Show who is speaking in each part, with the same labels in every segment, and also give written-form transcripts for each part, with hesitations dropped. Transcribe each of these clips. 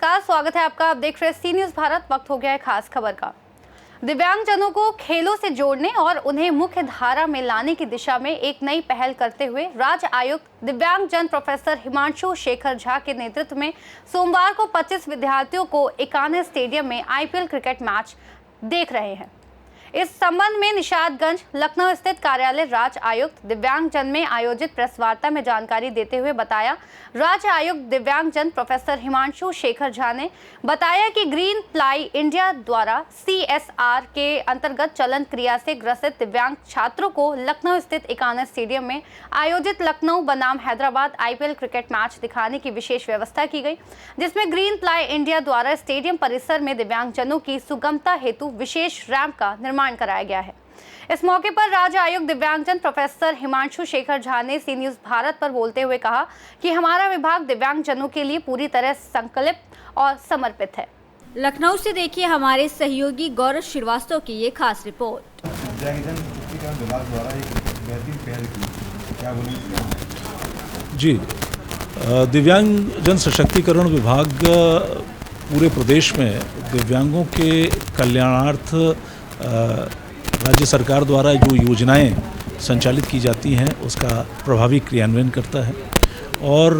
Speaker 1: नमस्कार, स्वागत है आपका। आप देख रहे हैं सी न्यूज़ भारत। वक्त हो गया है खास खबर का। दिव्यांगजनों को खेलों से जोड़ने और उन्हें मुख्य धारा में लाने की दिशा में एक नई पहल करते हुए राज्य आयुक्त दिव्यांगजन प्रोफेसर हिमांशु शेखर झा के नेतृत्व में सोमवार को 25 विद्यार्थियों को इकाना स्टेडियम में IPL क्रिकेट मैच देख रहे हैं। इस संबंध में निशादगंज लखनऊ स्थित कार्यालय राज्य आयुक्त दिव्यांगजन में आयोजित प्रेस वार्ता में जानकारी देते हुए बताया, राज्य आयुक्त दिव्यांगजन प्रोफेसर हिमांशु शेखर झा ने बताया कि ग्रीन प्लाई इंडिया द्वारा CSR के अंतर्गत चलन क्रिया से ग्रसित दिव्यांग छात्रों को लखनऊ स्थित इकाना स्टेडियम में आयोजित लखनऊ बनाम हैदराबाद IPL क्रिकेट मैच दिखाने की विशेष व्यवस्था की गई, जिसमें ग्रीन प्लाई इंडिया द्वारा स्टेडियम परिसर में दिव्यांगजनों की सुगमता हेतु विशेष रैंप का निर्माण कराया गया है। इस मौके पर राज्य आयुक्त दिव्यांगजन प्रोफेसर हिमांशु शेखर झा ने सी न्यूज़ भारत पर बोलते हुए कहा कि हमारा विभाग दिव्यांगजनों के लिए पूरी तरह संकल्पित और समर्पित है।
Speaker 2: लखनऊ से देखिए हमारे सहयोगी गौरव श्रीवास्तव की ये खास रिपोर्ट।
Speaker 3: दिव्यांगजन सशक्तिकरण विभाग द्वारा एक बेहतरीन पहल की, क्या बोलेंगे?
Speaker 4: जी, दिव्यांगजन सशक्तिकरण विभाग पूरे प्रदेश में दिव्यांगों के कल्याणार्थ राज्य सरकार द्वारा जो योजनाएं संचालित की जाती हैं उसका प्रभावी क्रियान्वयन करता है और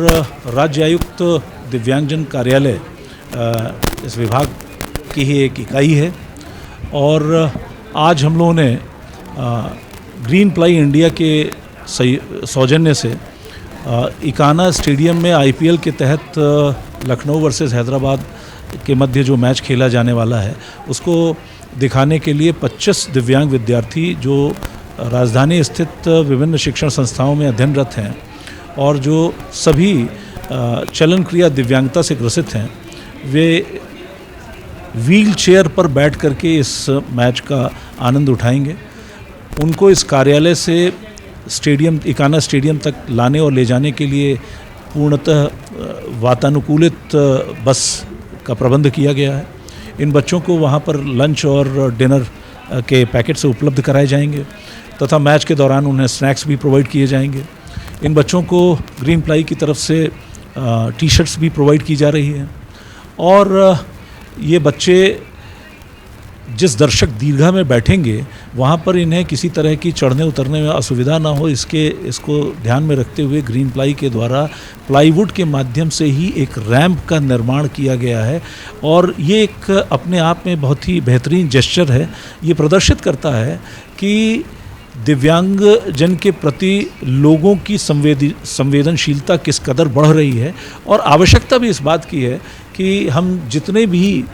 Speaker 4: राज्य आयुक्त दिव्यांगजन कार्यालय इस विभाग की ही एक इकाई है। और आज हम लोगों ने ग्रीन प्लाई इंडिया के सौजन्य से इकाना स्टेडियम में IPL के तहत लखनऊ वर्सेस हैदराबाद के मध्य जो मैच खेला जाने वाला है उसको दिखाने के लिए 25 दिव्यांग विद्यार्थी जो राजधानी स्थित विभिन्न शिक्षण संस्थाओं में अध्ययनरत हैं और जो सभी चलन क्रिया दिव्यांगता से ग्रसित हैं, वे व्हील चेयर पर बैठ करके इस मैच का आनंद उठाएंगे। उनको इस कार्यालय से स्टेडियम इकाना स्टेडियम तक लाने और ले जाने के लिए पूर्णतः वातानुकूलित बस का प्रबंध किया गया है। इन बच्चों को वहाँ पर लंच और डिनर के पैकेट से उपलब्ध कराए जाएंगे तथा मैच के दौरान उन्हें स्नैक्स भी प्रोवाइड किए जाएंगे। इन बच्चों को ग्रीन प्लाई की तरफ से टी-शर्ट्स भी प्रोवाइड की जा रही है और ये बच्चे जिस दर्शक दीर्घा में बैठेंगे वहाँ पर इन्हें किसी तरह की चढ़ने उतरने में असुविधा ना हो, इसको ध्यान में रखते हुए ग्रीन प्लाई के द्वारा प्लाईवुड के माध्यम से ही एक रैंप का निर्माण किया गया है और ये एक अपने आप में बहुत ही बेहतरीन जेस्चर है। ये प्रदर्शित करता है कि दिव्यांगजन के प्रति लोगों की संवेदनशीलता किस कदर बढ़ रही है और आवश्यकता भी इस बात की है कि हम जितने भी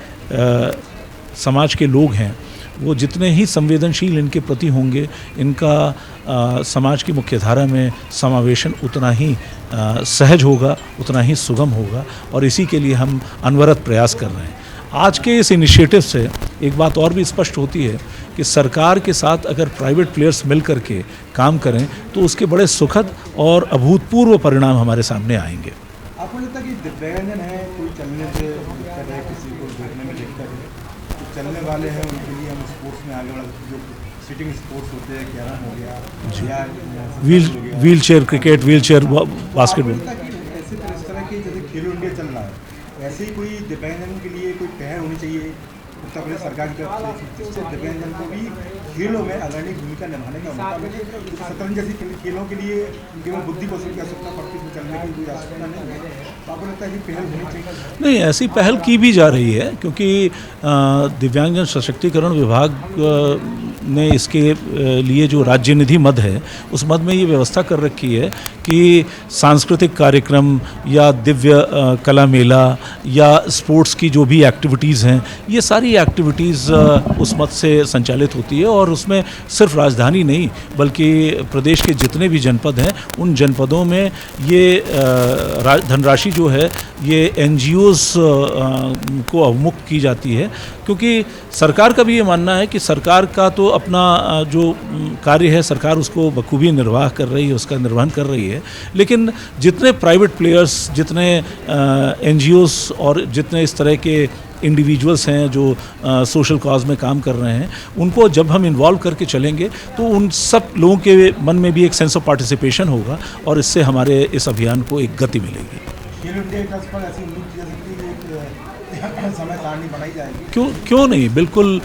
Speaker 4: समाज के लोग हैं वो जितने ही संवेदनशील इनके प्रति होंगे, इनका समाज की मुख्यधारा में समावेशन उतना ही सहज होगा, उतना ही सुगम होगा और इसी के लिए हम अनवरत प्रयास कर रहे हैं। आज के इस इनिशिएटिव से एक बात और भी स्पष्ट होती है कि सरकार के साथ अगर प्राइवेट प्लेयर्स मिल करके काम करें तो उसके बड़े सुखद और अभूतपूर्व परिणाम हमारे सामने आएंगे।
Speaker 3: आपको लगता है कि दिव्यांगजन है, कोई चलने से दिक्कत है, किसी को देखने में दिक्कत है, तो चलने वाले हैं उनके लिए हम स्पोर्ट्स में आगे बढ़, जो सिटिंग स्पोर्ट्स होते हैं, कैरम हो गया या
Speaker 4: wheel chair cricket, wheel chair basketball,
Speaker 3: ऐसे इस तरह के जैसे खेलो इंडिया चल रहा है, ऐसे ही कोई दिव्यांगजन के लिए कोई पहल होनी चाहिए उत्तर प्रदेश सरकार की तरफ से, जिससे दिव्यांगजन को भी खेलों में अग्रणी भूमिका निभाने का मौका मिले। शतरंज जैसी खेलों के लिए केवल बुद्धि कौशल की आवश्यकता पड़ती है, चलने की कोई आवश्यकता नहीं है, तो आपको लगता है कि पहल होनी चाहिए?
Speaker 4: नहीं, ऐसी पहल की भी जा रही है क्योंकि दिव्यांगजन सशक्तिकरण विभाग ने इसके लिए जो राज्य निधि मद है उस मद में ये व्यवस्था कर रखी है कि सांस्कृतिक कार्यक्रम या दिव्य कला मेला या स्पोर्ट्स की जो भी एक्टिविटीज़ हैं, ये सारी एक्टिविटीज़ उस मद से संचालित होती है और उसमें सिर्फ राजधानी नहीं बल्कि प्रदेश के जितने भी जनपद हैं उन जनपदों में ये धनराशि जो है ये NGOs को अवमुक्त की जाती है क्योंकि सरकार का भी ये मानना है कि सरकार का तो अपना जो कार्य है सरकार उसको बखूबी निर्वाह कर रही है, उसका निर्वहन कर रही है, लेकिन जितने प्राइवेट प्लेयर्स, जितने NGOs और जितने इस तरह के इंडिविजुअल्स हैं जो सोशल कॉज में काम कर रहे हैं, उनको जब हम इन्वॉल्व करके चलेंगे तो उन सब लोगों के मन में भी एक सेंस ऑफ पार्टिसिपेशन होगा और इससे हमारे इस अभियान को एक गति मिलेगी।
Speaker 3: खेलो इंडिया ट्रस्ट पर ऐसी उम्मीद की जा सकती है कि कमीशन समय सारणी बनाई जाएगी?
Speaker 4: क्यों नहीं, बिल्कुल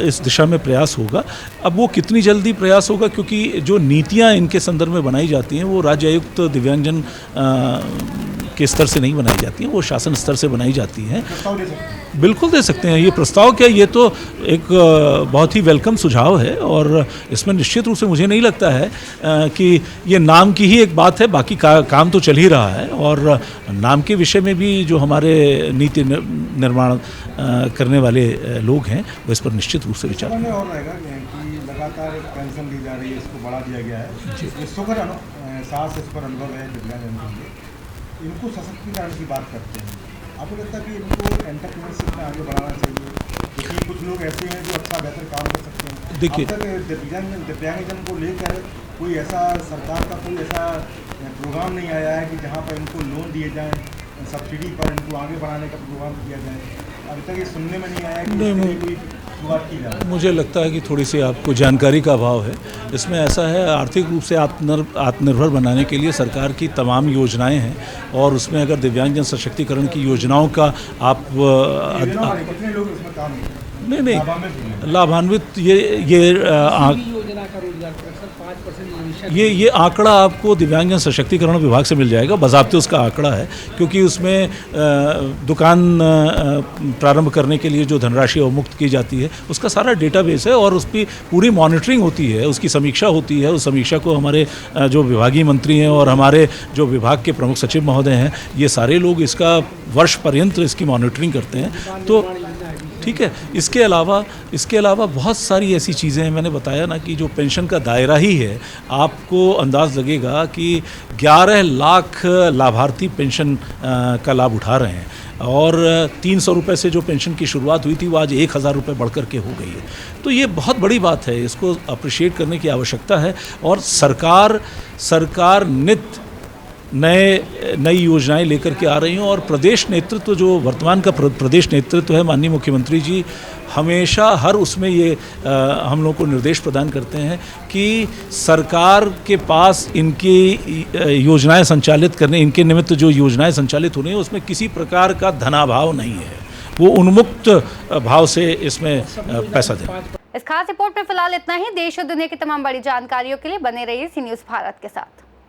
Speaker 4: इस दिशा में प्रयास होगा। अब वो कितनी जल्दी प्रयास होगा, क्योंकि जो नीतियां इनके संदर्भ में बनाई जाती हैं वो राज्य आयुक्त दिव्यांगजन के स्तर से नहीं बनाई जाती हैं, वो शासन स्तर से बनाई जाती हैं।
Speaker 3: प्रस्ताव दे सकते हैं?
Speaker 4: बिल्कुल दे सकते हैं। ये प्रस्ताव क्या, ये तो एक बहुत ही वेलकम सुझाव है और इसमें निश्चित रूप से मुझे नहीं लगता है कि ये नाम की ही एक बात है, बाकी काम तो चल ही रहा है। और नाम के विषय में भी जो हमारे नीति निर्माण करने वाले लोग हैं वो इस पर निश्चित रूप से विचार
Speaker 3: और रहेगा कि लगातार पेंशन दी जा रही है, इसको बढ़ा दिया गया है। ये सुखद एहसास इस पर अनुभव है दिव्यांगजन के लिए। इनको सशक्तिकरण की बात करते हैं, आपको लगता है कि इनको एंटरप्रेन्योरशिप में आगे बढ़ाना चाहिए? क्योंकि कुछ लोग ऐसे हैं जो अच्छा बेहतर काम कर सकते हैं।
Speaker 4: देखिए,
Speaker 3: अब तक दिव्यांगजन को लेकर कोई ऐसा सरकार का कोई ऐसा प्रोग्राम नहीं आया है कि जहाँ पर इनको लोन दिए जाएँ, सब्सिडी पर इनको आगे बढ़ाने का प्रोग्राम किया जाए। अभी तक ये सुनने में नहीं आया कि कोई शुरुआत की जाए।
Speaker 4: मुझे लगता है कि थोड़ी सी आपको जानकारी का अभाव है। इसमें ऐसा है, आर्थिक रूप से आत्मनिर्भर बनाने के लिए सरकार की तमाम योजनाएं हैं और उसमें अगर दिव्यांगजन सशक्तिकरण की योजनाओं का आप
Speaker 3: कितने लोग इसमें काम
Speaker 4: नहीं लाभान्वित ये आंकड़ा आपको दिव्यांगजन सशक्तिकरण विभाग से मिल जाएगा, बज़ाब्ते उसका आंकड़ा है, क्योंकि उसमें दुकान प्रारंभ करने के लिए जो धनराशि अवमुक्त की जाती है उसका सारा डेटाबेस है और उसकी पूरी मॉनिटरिंग होती है, उसकी समीक्षा होती है। उस समीक्षा को हमारे जो विभागीय मंत्री हैं और हमारे जो विभाग के प्रमुख सचिव महोदय हैं, ये सारे लोग इसका वर्ष पर्यंत इसकी मॉनिटरिंग करते हैं। तो ठीक है, इसके अलावा बहुत सारी ऐसी चीज़ें हैं। मैंने बताया ना कि जो पेंशन का दायरा ही है, आपको अंदाज़ लगेगा कि 11 लाख लाभार्थी पेंशन का लाभ उठा रहे हैं और 300 रुपये से जो पेंशन की शुरुआत हुई थी वो आज 1000 रुपये बढ़ कर के हो गई है। तो ये बहुत बड़ी बात है, इसको अप्रिशिएट करने की आवश्यकता है। और सरकार नित्य नई योजनाएं लेकर के आ रही हैं और प्रदेश नेतृत्व जो वर्तमान का प्रदेश नेतृत्व है, माननीय मुख्यमंत्री जी हमेशा हर उसमें ये हम लोग को निर्देश प्रदान करते हैं कि सरकार के पास इनकी योजनाएं संचालित करने, इनके निमित्त जो योजनाएं संचालित हो रही हैं उसमें किसी प्रकार का धनाभाव नहीं है, वो उन्मुक्त भाव से इसमें पैसा दें।
Speaker 1: इस खास रिपोर्ट में फिलहाल इतना ही। देश और दुनिया की तमाम बड़ी जानकारियों के लिए बने रहिए सी न्यूज़ भारत के साथ।